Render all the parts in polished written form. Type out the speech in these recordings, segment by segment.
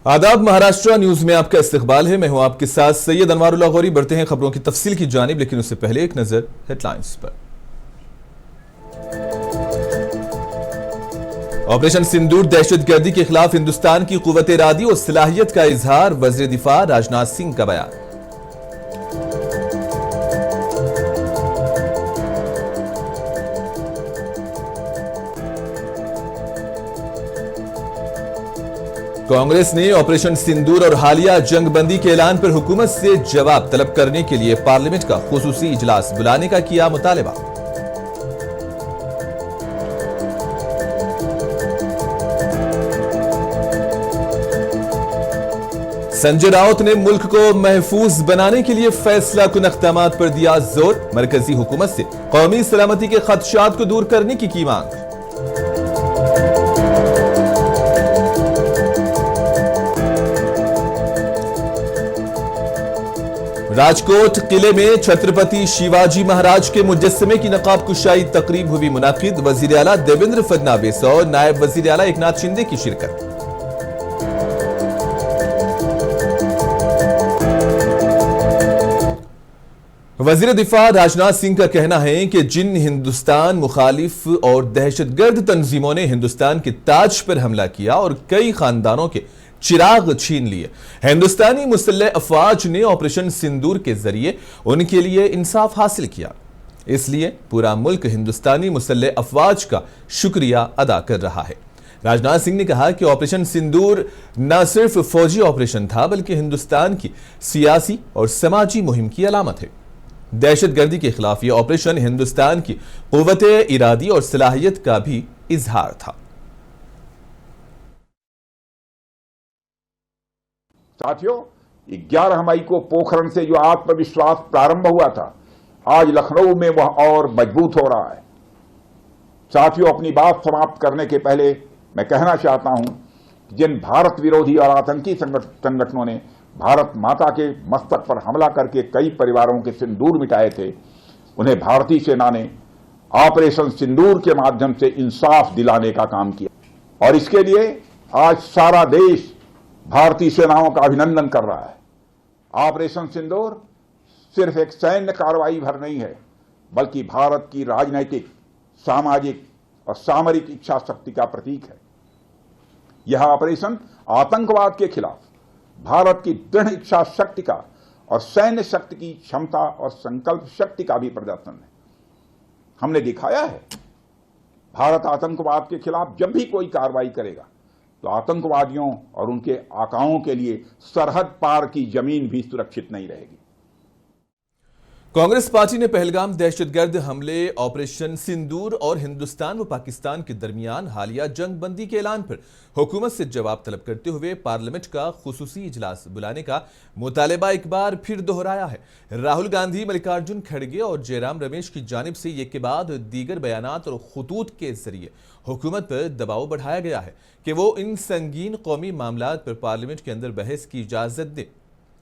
आदाब, महाराष्ट्र न्यूज में आपका इस्तकबाल है। मैं हूं आपके साथ सैयद अनवारुल्लाह गौरी। बढ़ते हैं खबरों की तफसील की जानिब, लेकिन उससे पहले एक नजर हेडलाइंस पर। ऑपरेशन सिंदूर दहशतगर्दी के खिलाफ हिंदुस्तान की कुव्वत इरादी और सलाहियत का इजहार, वज़ीर दिफा राजनाथ सिंह का बयान। कांग्रेस ने ऑपरेशन सिंदूर और हालिया जंगबंदी के ऐलान पर हुकूमत से जवाब तलब करने के लिए पार्लियामेंट का खुसूसी इजलास बुलाने का किया मुतालबा। संजय राउत ने मुल्क को महफूज बनाने के लिए फैसला कुन इक़दामात पर दिया जोर, मरकजी हुकूमत से कौमी सलामती के खदशात को दूर करने की मांग। राजकोट किले में छत्रपति शिवाजी महाराज के मुजस्समे की नकाब कुशाई तकरीब हुई मुनाकिद, वजीर आला देवेंद्र फडणवीस और नायब वजीर आला एकनाथ शिंदे की शिरकत। वजीर दिफा राजनाथ सिंह का कहना है कि जिन हिंदुस्तान मुखालिफ और दहशतगर्द तंजीमों ने हिंदुस्तान के ताज पर हमला किया और कई खानदानों के चिराग छीन लिए, हिंदुस्तानी मुसल्लह अफवाज ने ऑपरेशन सिंदूर के जरिए उनके लिए इंसाफ हासिल किया। इसलिए पूरा मुल्क हिंदुस्तानी मुसल्लह अफवाज का शुक्रिया अदा कर रहा है। राजनाथ सिंह ने कहा कि ऑपरेशन सिंदूर न सिर्फ फौजी ऑपरेशन था, बल्कि हिंदुस्तान की सियासी और समाजी मुहिम की अलामत है। दहशतगर्दी के खिलाफ यह ऑपरेशन हिंदुस्तान की कुव्वत इरादी और सलाहियत का भी इजहार था। साथियों, 11 मई को पोखरण से जो आत्मविश्वास प्रारंभ हुआ था, आज लखनऊ में वह और मजबूत हो रहा है। साथियों, अपनी बात समाप्त करने के पहले मैं कहना चाहता हूं कि जिन भारत विरोधी और आतंकी संगठनों ने भारत माता के मस्तक पर हमला करके कई परिवारों के सिंदूर मिटाए थे, उन्हें भारतीय सेना ने ऑपरेशन सिंदूर के माध्यम से इंसाफ दिलाने का काम किया और इसके लिए आज सारा देश भारतीय सेनाओं का अभिनंदन कर रहा है। ऑपरेशन सिंदूर सिर्फ एक सैन्य कार्रवाई भर नहीं है, बल्कि भारत की राजनैतिक, सामाजिक और सामरिक इच्छा शक्ति का प्रतीक है। यह ऑपरेशन आतंकवाद के खिलाफ भारत की दृढ़ इच्छा शक्ति का और सैन्य शक्ति की क्षमता और संकल्प शक्ति का भी प्रदर्शन है। हमने दिखाया है, भारत आतंकवाद के खिलाफ जब भी कोई कार्रवाई करेगा तो आतंकवादियों और उनके आकाओं के लिए सरहद पार की जमीन भी सुरक्षित नहीं रहेगी। कांग्रेस पार्टी ने पहलगाम दहशतगर्द हमले, ऑपरेशन सिंदूर और हिंदुस्तान व पाकिस्तान के दरमियान हालिया जंगबंदी के ऐलान पर हुकूमत से जवाब तलब करते हुए पार्लियामेंट का खुसूसी इजलास बुलाने का मुतालबा एक बार फिर दोहराया है। राहुल गांधी, मल्लिकार्जुन खड़गे और जयराम रमेश की जानिब से एक के बाद दीगर बयानात और खुतूत के जरिए हुकूमत पर दबाव बढ़ाया गया है कि वो इन संगीन कौमी मामलात पर पार्लियामेंट के अंदर बहस की इजाजत दे।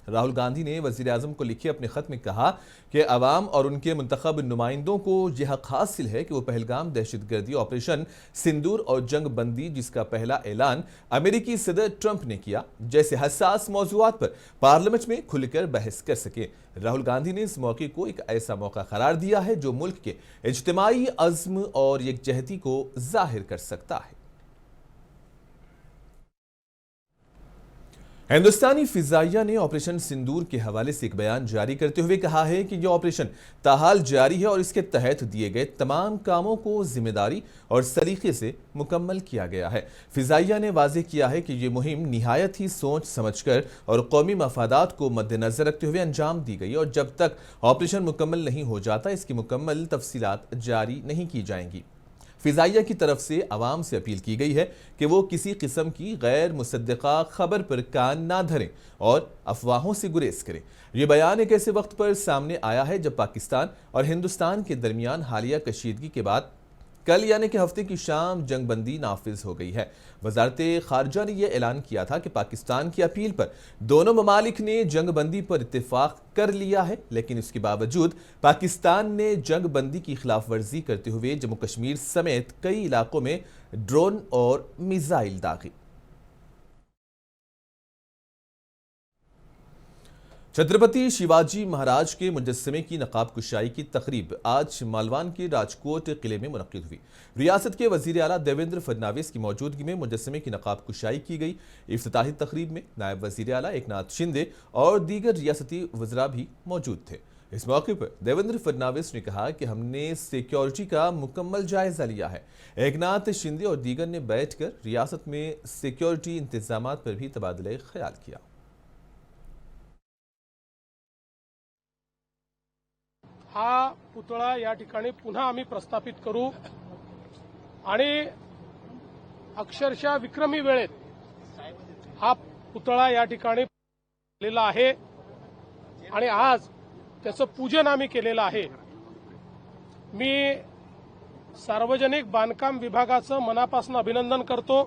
राहुल गांधी ने वजीर आजम को लिखे अपने खत में कहा कि अवाम और उनके मुंतखब नुमाइंदों को यह हक हासिल है कि वो पहलगाम दहशतगर्दी ऑपरेशन सिंदूर और जंग बंदी, जिसका पहला ऐलान अमेरिकी सदर ट्रंप ने किया, जैसे हसास मौजूआत पर पार्लियामेंट में खुलकर बहस कर सके। राहुल गांधी ने इस मौके को एक ऐसा मौका करार दिया है जो मुल्क के इज्तिमाई अज़्म और यकजहती को जाहिर कर सकता है। हिंदुस्तानी फिजाइया ने ऑपरेशन सिंदूर के हवाले से एक बयान जारी करते हुए कहा है कि यह ऑपरेशन ताहाल जारी है और इसके तहत दिए गए तमाम कामों को जिम्मेदारी और सलीके से मुकम्मल किया गया है। फिजाइया ने वाज़ेह किया है कि यह मुहिम निहायत ही सोच समझकर और कौमी मफादात को मद्देनजर रखते हुए अंजाम दी गई और जब तक ऑपरेशन मुकम्मल नहीं हो जाता इसकी मुकम्मल तफसीलात जारी नहीं की जाएंगी। फिजाइया की तरफ से अवाम से अपील की गई है कि वो किसी किस्म की गैर मुसद्दक़ा खबर पर कान ना धरें और अफवाहों से गुरेज करें। ये बयान एक ऐसे वक्त पर सामने आया है जब पाकिस्तान और हिंदुस्तान के दरमियान हालिया कशीदगी के बाद कल यानी कि हफ्ते की शाम जंगबंदी नाफिज हो गई है। वजारत खारजा ने यह ऐलान किया था कि पाकिस्तान की अपील पर दोनों ममालिक ने जंगबंदी पर इत्तेफाक कर लिया है, लेकिन इसके बावजूद पाकिस्तान ने जंगबंदी की खिलाफ वर्जी करते हुए जम्मू कश्मीर समेत कई इलाकों में ड्रोन और मिसाइल दागे। छत्रपति शिवाजी महाराज के मुजस्समे की नकाब कुशाई की तकरीब आज मालवान के राजकोट किले में मुनक्किद हुई। रियासत के वजीर आला देवेंद्र फडणवीस की मौजूदगी में मुजस्समे की नकाब कुशाई की गई। इफ्तिताही तकरीब में नायब वजीर आला एकनाथ शिंदे और दीगर रियासती वज़रा भी मौजूद थे। इस मौके पर देवेंद्र फडणवीस ने कहा कि हमने सिक्योरिटी का मुकम्मल जायजा लिया है। एकनाथ शिंदे और दीगर ने बैठकर रियासत में सिक्योरिटी इंतजाम पर भी तबादला ख्याल किया। हा पुतळा या ठिकाणी पुन्हा आम्ही प्रस्थापित करू आणि अक्षरशः विक्रमी वेळेत हा पुतळा या ठिकाणी केलेला आहे आणि आज त्याचं पूजन आम्ही केलेलं आहे। मी सार्वजनिक बांधकाम विभागाचं मनापासून अभिनंदन करतो।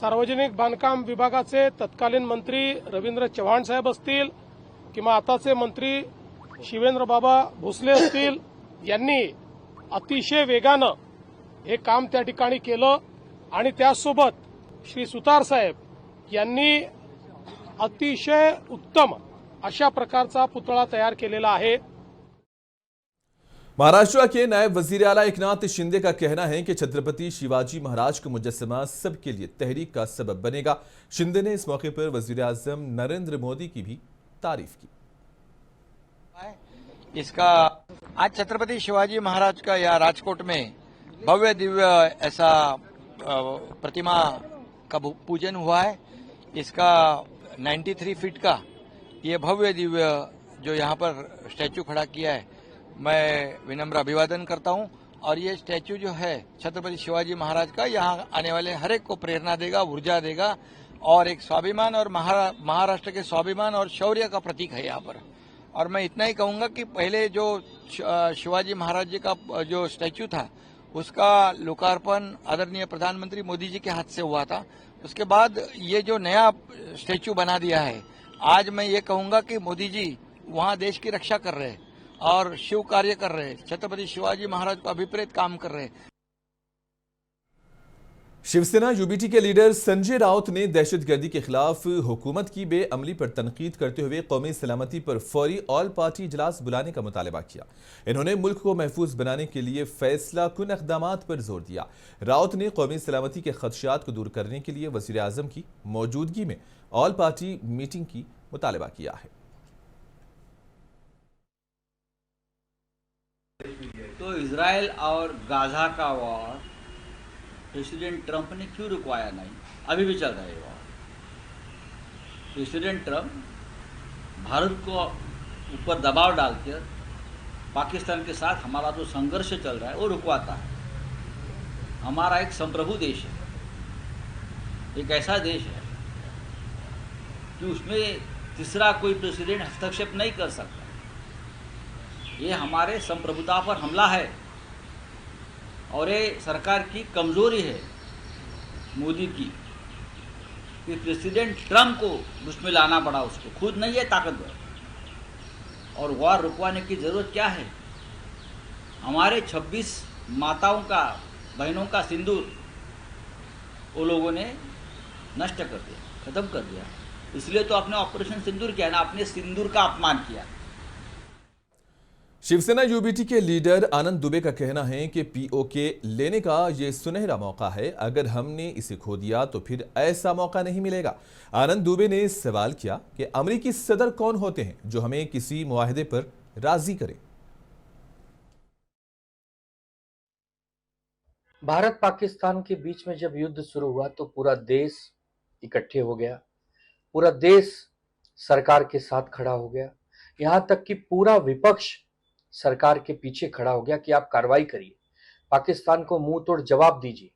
सार्वजनिक बांधकाम विभागाचे तत्कालीन मंत्री रवींद्र चव्हाण साहेब असतील किंवा आताचे मंत्री शिवेंद्र बाबा भोसले असतील, यांनी अतिशय वेगानं हे काम त्या ठिकाणी केलं आणि त्यासोबत श्री सुतार साहेब यांनी अतिशय उत्तम अशा प्रकारचा पुतळा तयार केलेला आहे। महाराष्ट्र के नायब वजीर आला एकनाथ शिंदे का कहना है कि छत्रपति शिवाजी महाराज का मुजस्समा सबके लिए तहरीक का सबब बनेगा। शिंदे ने इस मौके पर वजीर आजम नरेंद्र मोदी की भी तारीफ की। इसका आज छत्रपति शिवाजी महाराज का या राजकोट में भव्य दिव्य ऐसा प्रतिमा का पूजन हुआ है। इसका 93 फीट का ये भव्य दिव्य जो यहाँ पर स्टैचू खड़ा किया है, मैं विनम्र अभिवादन करता हूँ। और ये स्टैचू जो है छत्रपति शिवाजी महाराज का यहाँ आने वाले हर एक को प्रेरणा देगा, ऊर्जा देगा और एक स्वाभिमान और महाराष्ट्र के स्वाभिमान और शौर्य का प्रतीक है यहाँ पर। और मैं इतना ही कहूंगा कि पहले जो शिवाजी महाराज जी का जो स्टैचू था उसका लोकार्पण आदरणीय प्रधानमंत्री मोदी जी के हाथ से हुआ था। उसके बाद ये जो नया स्टैचू बना दिया है, आज मैं ये कहूंगा कि मोदी जी वहाँ देश की रक्षा कर रहे हैं और शिव कार्य कर रहे हैं, छत्रपति शिवाजी महाराज को अभिप्रेत काम कर रहे हैं। शिवसेना यूबीटी के लीडर संजय राउत ने दहशतगर्दी के खिलाफ हुकूमत की बेअमली पर तनकीद करते हुए कौमी सलामती पर फौरी ऑल पार्टी इजलास बुलाने का मुतालबा किया। इन्होंने मुल्क को महफूज बनाने के लिए फैसला कुन इक़दामात पर जोर दिया। राउत ने कौमी सलामती के खदशात को दूर करने के लिए वज़ीर आज़म की मौजूदगी में ऑल पार्टी मीटिंग की मुतालबा किया है। तो इजराइल और गाजा का वॉर प्रेसिडेंट ट्रंप ने क्यों रुकवाया नहीं? अभी भी चल रहा है वॉर। प्रेसिडेंट ट्रंप भारत को ऊपर दबाव डालकर पाकिस्तान के साथ हमारा जो संघर्ष चल रहा है वो रुकवाता है। हमारा एक संप्रभु देश है, एक ऐसा देश है कि उसमें तीसरा कोई प्रेसिडेंट हस्तक्षेप नहीं कर सकता। ये हमारे संप्रभुता पर हमला है और ये सरकार की कमजोरी है मोदी की कि प्रेसिडेंट ट्रंप को उसमें लाना पड़ा, उसको खुद नहीं है ताकतवर। और वॉर रुकवाने की ज़रूरत क्या है? हमारे 26 माताओं का, बहनों का सिंदूर वो लोगों ने नष्ट कर दिया, ख़त्म कर दिया। इसलिए तो आपने ऑपरेशन सिंदूर किया ना, आपने सिंदूर का अपमान किया। शिवसेना यूबीटी के लीडर आनंद दुबे का कहना है कि पीओके लेने का ये सुनहरा मौका है। अगर हमने इसे खो दिया तो फिर ऐसा मौका नहीं मिलेगा। आनंद दुबे ने सवाल किया कि अमेरिकी सदर कौन होते हैं जो हमें किसी मुआहदे पर राजी करें। भारत पाकिस्तान के बीच में जब युद्ध शुरू हुआ तो पूरा देश इकट्ठे हो गया, पूरा देश सरकार के साथ खड़ा हो गया। यहां तक कि पूरा विपक्ष सरकार के पीछे खड़ा हो गया कि आप कार्रवाई करिए, पाकिस्तान को मुंह तोड़ जवाब दीजिए।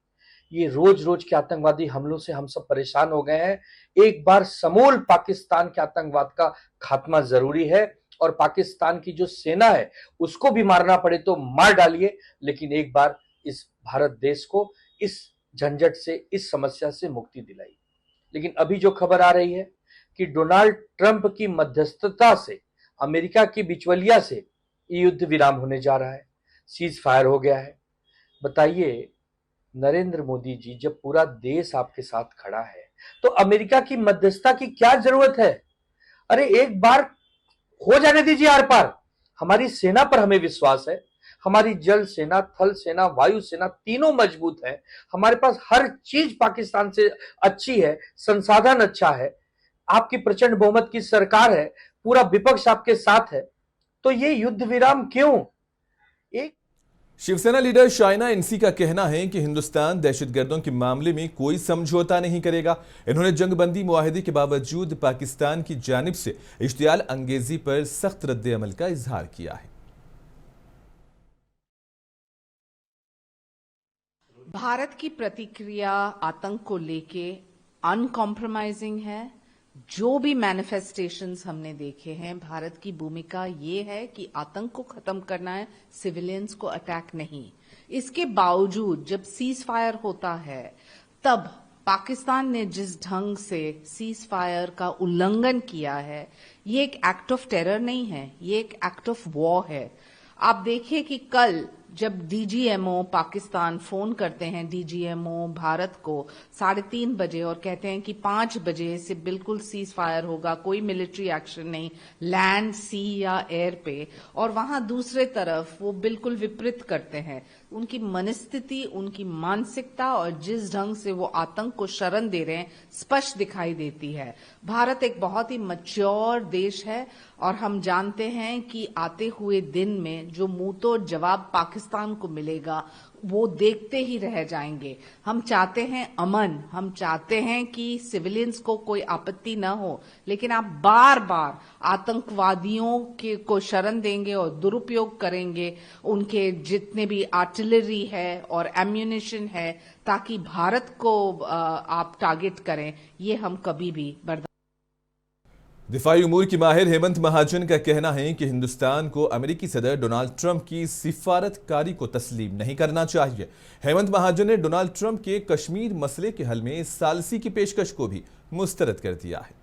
ये रोज रोज के आतंकवादी हमलों से हम सब परेशान हो गए हैं। एक बार समूल पाकिस्तान के आतंकवाद का खात्मा जरूरी है और पाकिस्तान की जो सेना है उसको भी मारना पड़े तो मार डालिए, लेकिन एक बार इस भारत देश को इस झंझट से, इस समस्या से मुक्ति दिलाई। लेकिन अभी जो खबर आ रही है कि डोनाल्ड ट्रंप की मध्यस्थता से, अमेरिका की बिचवलिया से युद्ध विराम होने जा रहा है, सीज फायर हो गया है। बताइए नरेंद्र मोदी जी, जब पूरा देश आपके साथ खड़ा है तो अमेरिका की मध्यस्थता की क्या जरूरत है? अरे एक बार हो जाने दीजिए आर पार। हमारी सेना पर हमें विश्वास है, हमारी जल सेना, थल सेना, वायु सेना तीनों मजबूत है। हमारे पास हर चीज पाकिस्तान से अच्छी है, संसाधन अच्छा है, आपकी प्रचंड बहुमत की सरकार है, पूरा विपक्ष आपके साथ है, तो ये युद्ध विराम क्यों? एक शिवसेना लीडर शाइना इंसी का कहना है कि हिंदुस्तान दहशतगर्दों के मामले में कोई समझौता नहीं करेगा। इन्होंने जंगबंदी मुआहदे के बावजूद पाकिस्तान की जानिब से इश्तियाल अंगेजी पर सख्त रद्द-ए-अमल का इजहार किया है। भारत की प्रतिक्रिया आतंक को लेके अनकॉम्प्रोमाइजिंग है। जो भी मैनिफेस्टेशंस हमने देखे हैं, भारत की भूमिका ये है कि आतंक को खत्म करना है, सिविलियंस को अटैक नहीं। इसके बावजूद जब सीज फायर होता है, तब पाकिस्तान ने जिस ढंग से सीज फायर का उल्लंघन किया है, ये एक एक्ट ऑफ टेरर नहीं है, ये एक एक्ट ऑफ वॉर है। आप देखिए कि कल जब डीजीएमओ पाकिस्तान फोन करते हैं डीजीएमओ भारत को 3:30 बजे और कहते हैं कि 5 बजे से बिल्कुल सीज फायर होगा, कोई मिलिट्री एक्शन नहीं, लैंड, सी या एयर पे, और वहां दूसरे तरफ वो बिल्कुल विपरीत करते हैं। उनकी मनस्थिति, उनकी मानसिकता और जिस ढंग से वो आतंक को शरण दे रहे हैं, स्पष्ट दिखाई देती है। भारत एक बहुत ही मैच्योर देश है और हम जानते हैं कि आते हुए दिन में जो मुंह तोड़ जवाब पाकिस्तान को मिलेगा, वो देखते ही रह जाएंगे। हम चाहते हैं अमन, हम चाहते हैं कि सिविलियंस को कोई आपत्ति न हो, लेकिन आप बार बार आतंकवादियों के को शरण देंगे और दुरुपयोग करेंगे उनके जितने भी आर्टिलरी है और एम्यूनिशन है, ताकि भारत को आप टारगेट करें, ये हम कभी भी बर्दाश्त। दिफाई उमूर की माहिर हेमंत महाजन का कहना है कि हिंदुस्तान को अमेरिकी सदर डोनाल्ड ट्रंप की सिफारतकारी को तस्लीम नहीं करना चाहिए। हेमंत महाजन ने डोनाल्ड ट्रंप के कश्मीर मसले के हल में सालसी की पेशकश को भी मुस्तरद कर दिया है।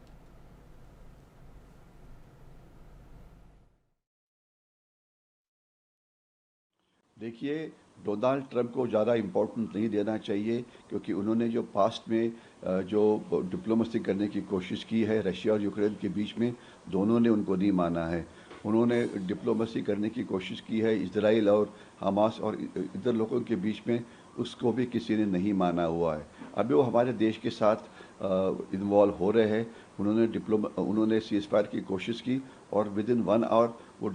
देखिए, डोनाल्ड ट्रंप को ज़्यादा इम्पोर्टेंस नहीं देना चाहिए, क्योंकि उन्होंने जो पास्ट में जो डिप्लोमेसी करने की कोशिश की है रशिया और यूक्रेन के बीच में, दोनों ने उनको नहीं माना है। उन्होंने डिप्लोमेसी करने की कोशिश की है इजराइल और हमास और इधर लोगों के बीच में, उसको भी किसी ने नहीं माना हुआ है। अभी वो हमारे देश के साथ इन्वॉल्व हो रहे हैं। उन्होंने सीज फायर की कोशिश की और विद इन 1 आवर वो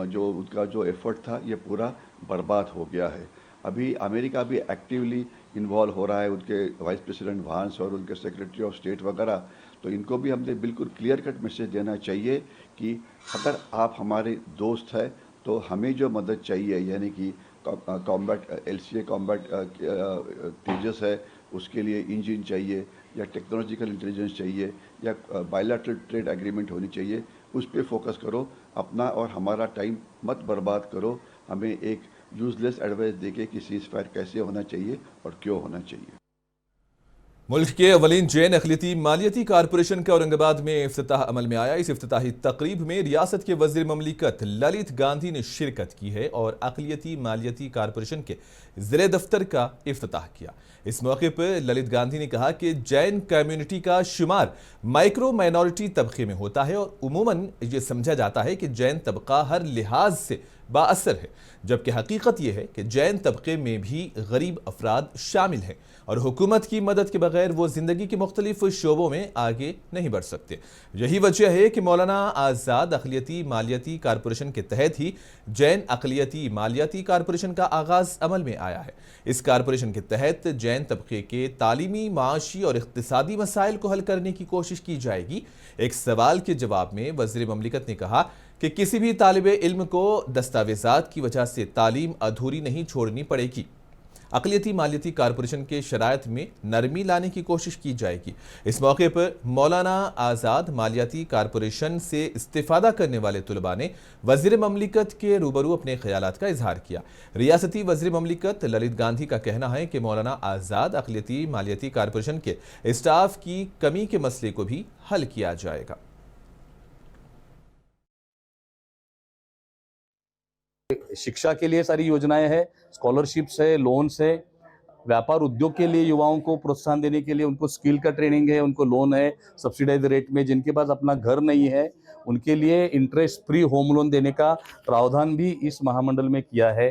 जो उनका जो एफर्ट था ये पूरा बर्बाद हो गया है। अभी अमेरिका भी एक्टिवली इन्वॉल्व हो रहा है, उनके वाइस प्रेसिडेंट वांस और उनके सेक्रेटरी ऑफ स्टेट वगैरह। तो इनको भी हमने बिल्कुल क्लियर कट मैसेज देना चाहिए कि अगर आप हमारे दोस्त हैं तो हमें जो मदद चाहिए, यानी कि कॉम्बैट LCA कॉम्बैट तेजस है, उसके लिए इंजन चाहिए, या टेक्नोलॉजिकल इंटेलिजेंस चाहिए, या बायलैटरल ट्रेड एग्रीमेंट होनी चाहिए, उस पर फोकस करो। अपना और हमारा टाइम मत बर्बाद करो हमें एक यूजलेस एडवाइस देके कि सीज फायर कैसे होना चाहिए और क्यों होना चाहिए। मुल्क के अवलीन जैन अक़लियती मालियती कारपोरेशन का औरंगाबाद में इफ्तिताह अमल में आया। इस इफ्तिताही तकरीब में रियासत के वज़ीर ममलिकत ललित गांधी ने शिरकत की है और अक़लियती मालियती कारपोरेशन के ज़िले दफ्तर का इफ्तिताह किया। इस मौके पर ललित गांधी ने कहा कि जैन कम्युनिटी का शुमार माइक्रो माइनॉरिटी तबके में होता है और उमूमन ये समझा जाता है कि जैन तबका हर लिहाज से बाअसर है, जबकि हकीकत यह है कि जैन तबके में भी गरीब अफराद शामिल हैं और हुकूमत की मदद के बगैर वो जिंदगी के मुख्तलिफ शोबों में आगे नहीं बढ़ सकते। यही वजह है कि मौलाना आज़ाद अक़लियती मालियती कारपोरेशन के तहत ही जैन अक़लियती मालियती कारपोरेशन का आगाज अमल में आया है। इस कारपोरेशन के तहत जैन तबके के तालीमी, माशी और इक़्तिसादी मसाइल को हल करने की कोशिश की जाएगी। एक सवाल के जवाब में वज़ीर ममलिकत ने कहा कि किसी भी तालिबे इल्म को दस्तावेज़ात की वजह से तालीम अधूरी नहीं छोड़नी पड़ेगी। अक़लियती मालियती कारपोरेशन के शराइत में नरमी लाने की कोशिश की जाएगी। इस मौके पर मौलाना आज़ाद मालियाती कारपोरेशन से इस्तिफादा करने वाले तुलबा ने वज़ीर ममलिकत के रूबरू अपने ख्यालात का इजहार किया। रियासती वज़ीर ममलिकत ललित गांधी का कहना है कि मौलाना आज़ाद अक़लियती मालियती कारपोरेशन के स्टाफ की कमी के मसले को भी हल किया जाएगा। शिक्षा के लिए सारी योजनाएं हैं, स्कॉलरशिप्स है, लोन्स है, व्यापार उद्योग के लिए युवाओं को प्रोत्साहन देने के लिए उनको स्किल का ट्रेनिंग है, उनको लोन है सब्सिडाइज रेट में। जिनके पास अपना घर नहीं है उनके लिए इंटरेस्ट फ्री होम लोन देने का प्रावधान भी इस महामंडल में किया है।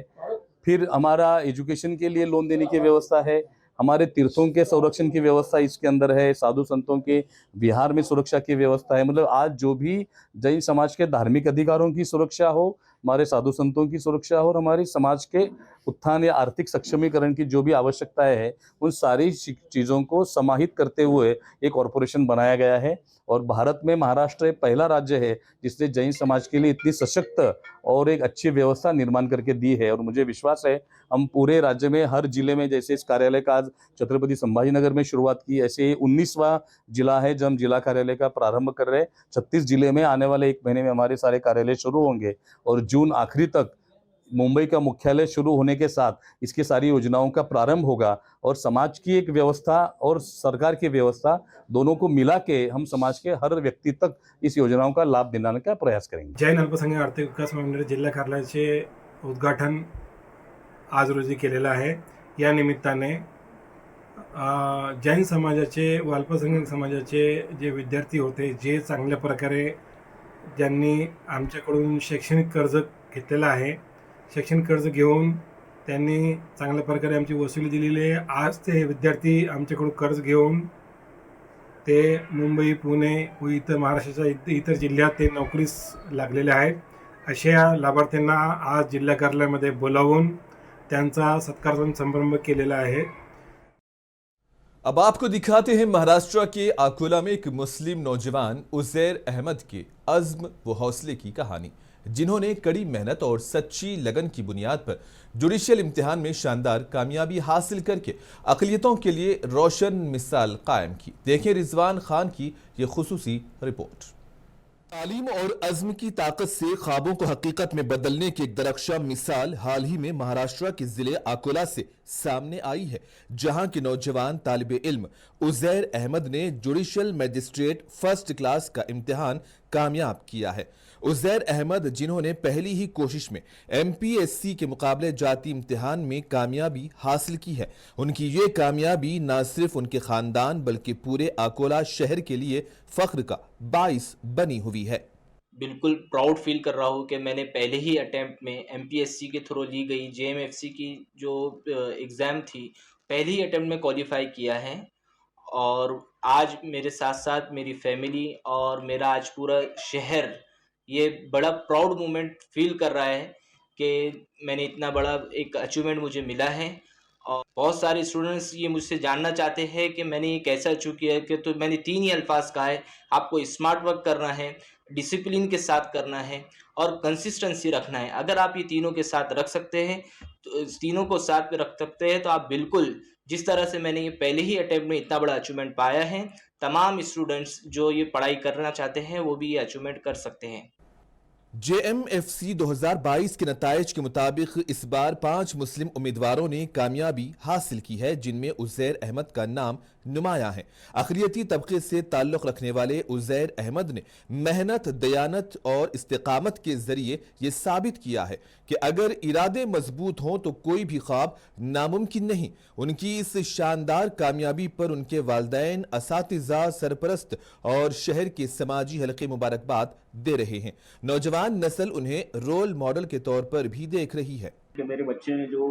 फिर हमारा एजुकेशन के लिए लोन देने की व्यवस्था है। हमारे तीर्थों के संरक्षण की व्यवस्था इसके अंदर है। साधु संतों के बिहार में सुरक्षा की व्यवस्था है। मतलब आज जो भी जैन समाज के धार्मिक अधिकारों की सुरक्षा हो, हमारे साधु संतों की सुरक्षा हो और हमारी समाज के उत्थान या आर्थिक सक्षमीकरण की जो भी आवश्यकताएं है, उन सारी चीज़ों को समाहित करते हुए एक कॉरपोरेशन बनाया गया है। और भारत में महाराष्ट्र एक पहला राज्य है जिसने जैन समाज के लिए इतनी सशक्त और एक अच्छी व्यवस्था निर्माण करके दी है। और मुझे विश्वास है हम पूरे राज्य में हर जिले में, जैसे इस कार्यालय का आज छत्रपति संभाजीनगर में शुरुआत की, ऐसे 19वां जिला है जब हम जिला कार्यालय का प्रारंभ कर रहे हैं। 36 जिले में आने वाले 1 महीने में हमारे सारे कार्यालय शुरू होंगे और जून आखिरी तक मुंबई का मुख्यालय शुरू होने के साथ इसकी सारी योजनाओं का प्रारंभ होगा। और समाज की एक व्यवस्था और सरकार की व्यवस्था दोनों को मिला के हम समाज के हर व्यक्ती तक इस योजनाओं का लाभ दिलाने का प्रयास करेंगे। जैन अल्पसंख्याक आर्थिक विकास महामंडळ जिल्हा कार्यालयाचे उद्घाटन आज रोजी केलेलं आहे। या निमित्ताने जैन समाजाचे व अल्पसंख्याक समाजाचे जे विद्यार्थी होते, जे चांगल्या प्रकारे ज्यांनी आमच्याकडून शैक्षणिक कर्ज घेतलेलं आहे, शैक्षणिक कर्ज घेऊन त्यांनी चांगल्या प्रकारे आमची वसुली दिलेली आहे। आज ते विद्यार्थी आमच्याकडून कर्ज घेऊन ते मुंबई, पुणे व इतर महाराष्ट्राच्या इतर जिल्ह्यात ते नोकरीस लागलेले आहेत। अशा लाभार्थ्यांना आज जिल्हा कार्यालयामध्ये बोलावून त्यांचा सत्कार समारंभ केलेला आहे। अब आपको दिखाते हैं महाराष्ट्र के अकोला में एक मुस्लिम नौजवान उजैर अहमद के अज़्म व हौसले की कहानी, जिन्होंने कड़ी मेहनत और सच्ची लगन की बुनियाद पर जुडिशियल इम्तिहान में शानदार कामयाबी हासिल करके अक़लियतों के लिए रोशन मिसाल कायम की। देखें रिजवान खान की ये खुसूसी रिपोर्ट। तालीम और अज़्म की ताकत से ख्वाबों को हकीकत में बदलने की एक दरख्शां मिसाल हाल ही में महाराष्ट्र के जिले अकोला से सामने आई है, जहां के नौजवान तालिबे इल्म उजैर अहमद ने जुडिशियल मजिस्ट्रेट फर्स्ट क्लास का इम्तिहान कामयाब किया है। उजैर अहमद, जिन्होंने पहली ही कोशिश में MPSC के मुकाबले जाती इम्तिहान में कामयाबी हासिल की है, उनकी ये कामयाबी न सिर्फ उनके खानदान बल्कि पूरे अकोला शहर के लिए फख्र का बाइस बनी हुई है। बिल्कुल प्राउड फील कर रहा हूँ कि मैंने पहले ही अटेम्प्ट में MPSC के थ्रू ली गई JMFC की जो एग्ज़ाम थी, पहले ही अटेम्प्ट में क्वालिफाई किया है। और आज मेरे साथ साथ मेरी फैमिली और मेरा आज पूरा शहर ये बड़ा प्राउड मोमेंट फील कर रहा है कि मैंने इतना बड़ा एक अचीवमेंट मुझे मिला है। और बहुत सारे स्टूडेंट्स ये मुझसे जानना चाहते हैं कि मैंने ये कैसे अचीव किया है, कि तो मैंने 3 ही अल्फाज कहा है, आपको स्मार्ट वर्क करना है, डिसिप्लिन के साथ करना है और कंसिस्टेंसी रखना है। अगर आप ये तीनों के साथ रख सकते हैं, तो तीनों को साथ में रख सकते हैं, तो आप बिल्कुल जिस तरह से मैंने ये पहले ही अटेम्प्ट में इतना बड़ा अचीवमेंट पाया है, तमाम स्टूडेंट्स जो ये पढ़ाई करना चाहते हैं वो भी ये अचीवमेंट कर सकते हैं। JMFC 2022 के नताइज के मुताबिक इस बार 5 मुस्लिम उम्मीदवारों ने कामयाबी हासिल की है, जिनमें उजैर अहमद का नाम नुमाया है। अक़लियती तबके से ताल्लुक़ रखने वाले उजैर अहमद ने मेहनत, दयानत और इस्तिकामत के ज़रिए ये साबित किया है कि अगर इरादे मजबूत हों तो कोई भी ख्वाब नामुमकिन नहीं। उनकी इस शानदार कामयाबी पर उनके वालिदैन, असातिज़ा, सरपरस्त और शहर के समाजी हलक़े मुबारकबाद दे रहे हैं। नौजवान नस्ल उन्हें रोल मॉडल के तौर पर भी देख रही है। कि मेरे बच्चे ने जो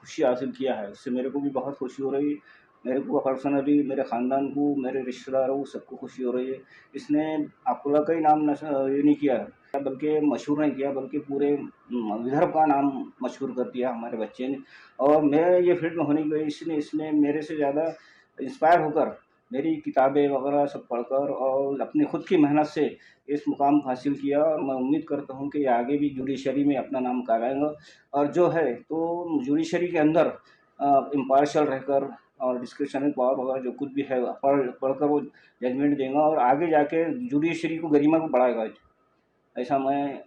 खुशी हासिल किया है उससे मेरे को भी बहुत खुशी हो रही है। मेरे को पर्सनली, मेरे ख़ानदान को, मेरे रिश्तेदारों को, सबको खुशी हो रही है। इसने अकोला का ही नाम ये नहीं किया, बल्कि मशहूर नहीं किया, बल्कि पूरे विदर्भ का नाम मशहूर कर दिया हमारे बच्चे ने। और मैं ये फील्ड में होने की वजह से इसने मेरे से ज़्यादा इंस्पायर होकर मेरी किताबें वगैरह सब पढ़कर और अपनी खुद की मेहनत से इस मुकाम हासिल किया। और मैं उम्मीद करता हूँ कि आगे भी जुडिशरी में अपना नाम कमाएगा और जो है तो जुडिशरी के अंदर इम्पार्शियल रहकर और डिस्क्रिप्शनल पावर वगैरह जो कुछ भी है पढ़कर वो जजमेंट देगा और आगे जाके जुडिशरी को गरिमा को बढ़ाएगा। ऐसा मैं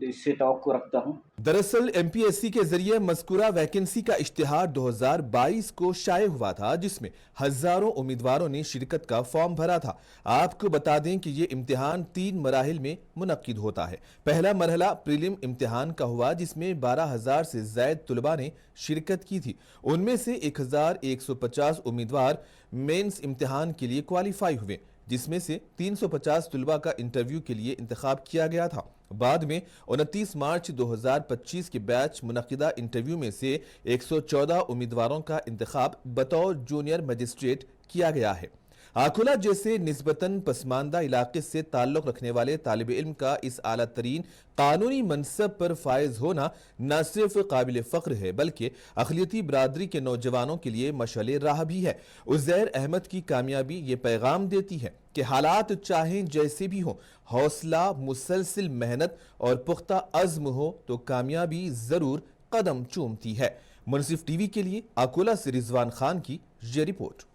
इससे तवक्को रखता हूँ। दरअसल एमपीएससी के जरिए मज़कूरा वैकेंसी का इश्तिहार 2022 को शाये हुआ था, जिसमें हजारों उम्मीदवारों ने शिरकत का फॉर्म भरा था। आपको बता दें कि ये इम्तिहान 3 मराहिल में मुनक्किद होता है। पहला मरहला प्रीलिम इम्तिहान का हुआ, जिसमें 12,000 से ज़ायद तुलबा ने शिरकत की थी। उनमें से 1,150 उम्मीदवार मेंस इम्तिहान के लिए क्वालिफाई हुए, जिसमें से 350 तुलबा का इंटरव्यू के लिए इंतखाब किया गया था। बाद में 29 मार्च 2025 के बैच मुनक्किदा इंटरव्यू में से 114 उम्मीदवारों का इंतखाब बतौर जूनियर मजिस्ट्रेट किया गया है। आकुला जैसे निस्बतन पसमानदा इलाके से ताल्लुक रखने वाले तालिब इल्म का इस आला तरीन कानूनी मनसब पर फायज होना न सिर्फ काबिल फ़ख्र है, बल्कि अक़लियती बरादरी के नौजवानों के लिए मशअल राह भी है। उज़ैर अहमद की कामयाबी ये पैगाम देती है कि हालात चाहें जैसे भी हों, हौसला, मुसलसिल मेहनत और पुख्ता अज़्म हो तो कामयाबी ज़रूर कदम चूमती है। मुनसिफ टीवी के लिए आकुला से रिजवान खान की ये रिपोर्ट।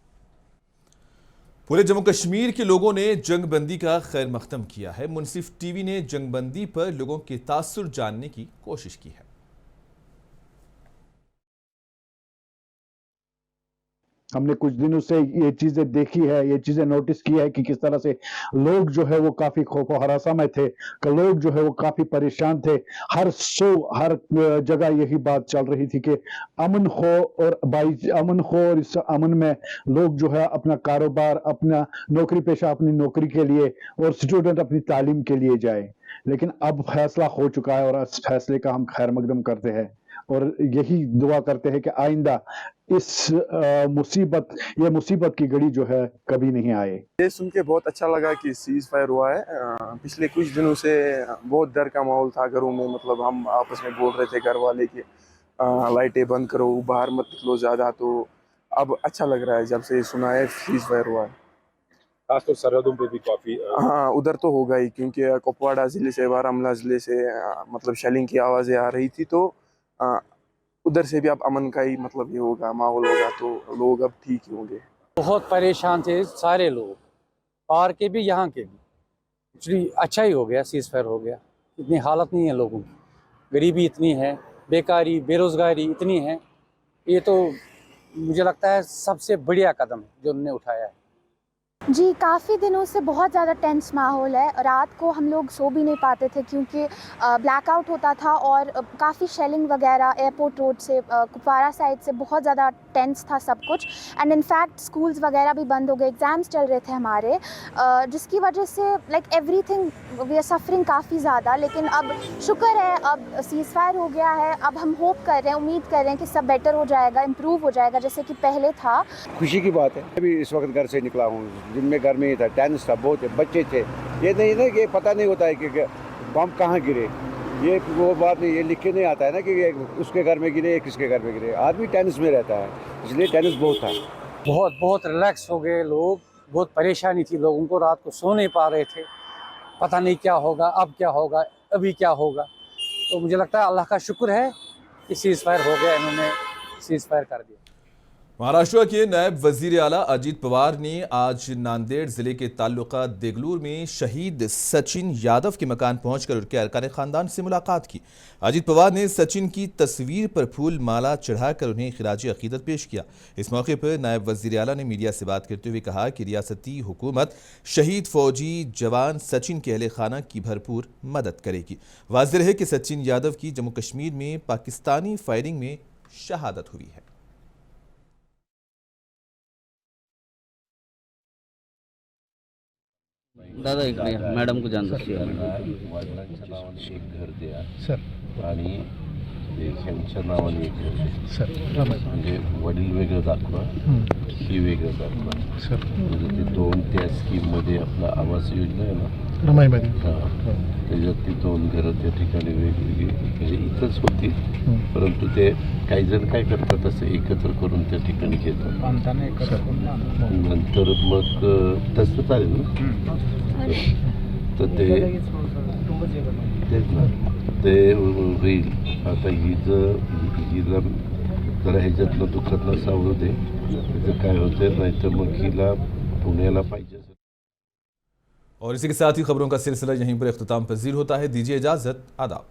पूरे जम्मू कश्मीर के लोगों ने जंगबंदी का खैर मकदम किया है। मुनसिफ टीवी ने जंगबंदी पर लोगों के तासुर जानने की कोशिश की है। हमने कुछ दिनों से ये चीजें देखी है, ये चीजें नोटिस की है कि किस तरह से लोग जो है वो काफी खौफ हरासा में थे, कि लोग जो है वो काफी परेशान थे। हर जगह यही बात चल रही थी कि अमन हो और इस अमन में लोग जो है अपना कारोबार, अपना नौकरी पेशा, अपनी नौकरी के लिए और स्टूडेंट अपनी तालीम के लिए जाए। लेकिन अब फैसला हो चुका है और इस फैसले का हम खैर मकदम करते हैं और यही दुआ करते हैं कि आइंदा इस मुसीबत की घड़ी जो है कभी नहीं आए। ये सुन के बहुत अच्छा लगा कि सीज फायर हुआ है। पिछले कुछ दिनों से बहुत डर का माहौल था घरों में, मतलब हम आपस में बोल रहे थे घर वाले कि लाइटें बंद करो, बाहर मत निकलो ज़्यादा। तो अब अच्छा लग रहा है जब से सुना है सीज फायर हुआ है। खासतौर सरहदों पे भी काफ़ी हाँ, उधर तो होगा ही, क्योंकि कुपवाड़ा ज़िले से, बारामूला ज़िले से मतलब शेलिंग की आवाज़ें आ रही थी। तो उधर से भी अब अमन का ही मतलब ये होगा, माहौल होगा, तो लोग अब ठीक ही होंगे। बहुत परेशान थे सारे लोग, पार के भी यहाँ के भी। एक्चुअली अच्छा ही हो गया, सीज फायर हो गया। इतनी हालत नहीं है लोगों की, गरीबी इतनी है, बेकारी, बेरोज़गारी इतनी है। ये तो मुझे लगता है सबसे बढ़िया कदम है जो उन्होंने उठाया है। जी, काफ़ी दिनों से बहुत ज़्यादा टेंस माहौल है। रात को हम लोग सो भी नहीं पाते थे क्योंकि ब्लैकआउट होता था और काफ़ी शेलिंग वगैरह एयरपोर्ट रोड से, कुपवाड़ा साइड से बहुत ज़्यादा टेंस था सब कुछ। एंड इनफैक्ट स्कूल्स वगैरह भी बंद हो गए, एग्ज़ाम्स चल रहे थे हमारे, जिसकी वजह से like everything we are suffering काफ़ी ज़्यादा। लेकिन अब शुक्र है, अब सीज़ फायर हो गया है। अब हम होप कर रहे हैं, उम्मीद कर रहे हैं कि सब बेटर हो जाएगा, इम्प्रूव हो जाएगा जैसे कि पहले था। खुशी की बात है। अभी इस वक्त घर से निकला हूँ, दिन में घर में ही था, टेंस था, बहुत बच्चे थे। ये नहीं ना कि पता नहीं होता है कि बम कहाँ गिरे, ये वो बात नहीं, ये लिख के नहीं आता है ना कि उसके घर में गिरे, किसके घर में गिरे। आदमी टेंस में रहता है, इसलिए टेंस बहुत था। बहुत रिलैक्स हो गए लोग। बहुत परेशानी थी लोगों को, रात को सो नहीं पा रहे थे, पता नहीं क्या होगा, अब क्या होगा, अभी क्या होगा। तो मुझे लगता है अल्लाह का शुक्र है कि सीज फायर हो गया, इन्होंने सीज फायर कर दिया। महाराष्ट्र के नायब वजीर आला अजीत पवार ने आज नांदेड़ जिले के तालुका देगलूर में शहीद सचिन यादव के मकान पहुंचकर उनके अरकान खानदान से मुलाकात की। अजीत पवार ने सचिन की तस्वीर पर फूल माला चढ़ाकर उन्हें खिराज अकीदत पेश किया। इस मौके पर नायब वजीर आला ने मीडिया से बात करते हुए कहा कि रियासती हुकूमत शहीद फौजी जवान सचिन के अहले खाना की भरपूर मदद करेगी। वाज़ेह है कि सचिन यादव की जम्मू कश्मीर में पाकिस्तानी फायरिंग में शहादत हुई है। दादा इकडे मॅडम को जान वडिलांच्या नावाने एक घर द्या सर आणि ह्यांच्या नावाने एक घर द्या सर, म्हणजे वडील वेगळं दाखवा, ही वेगळं दाखवा सर। म्हणजे ते दोन त्या स्कीममध्ये आपला आवास योजना आहे ना, रमाईमध्ये, हां, त्याच्यात ती दोन घरं त्या ठिकाणी वेगवेगळी म्हणजे इथंच होती, परंतु ते काही जण काय करतात असं एकत्र करून त्या ठिकाणी घेतात, नंतर मग तसं चालेल ना, तर तेच ना, ते होईल। आता हिला जरा ह्याच्यातनं दुःखातनं सावरू दे, त्याचं काय होतं, नाही तर मग हिला पुण्याला पाहिजे। और इसी के साथ ही खबरों का सिलसिला यहीं पर इख्तिताम पजीर होता है। दीजिए इजाजत, आदाब।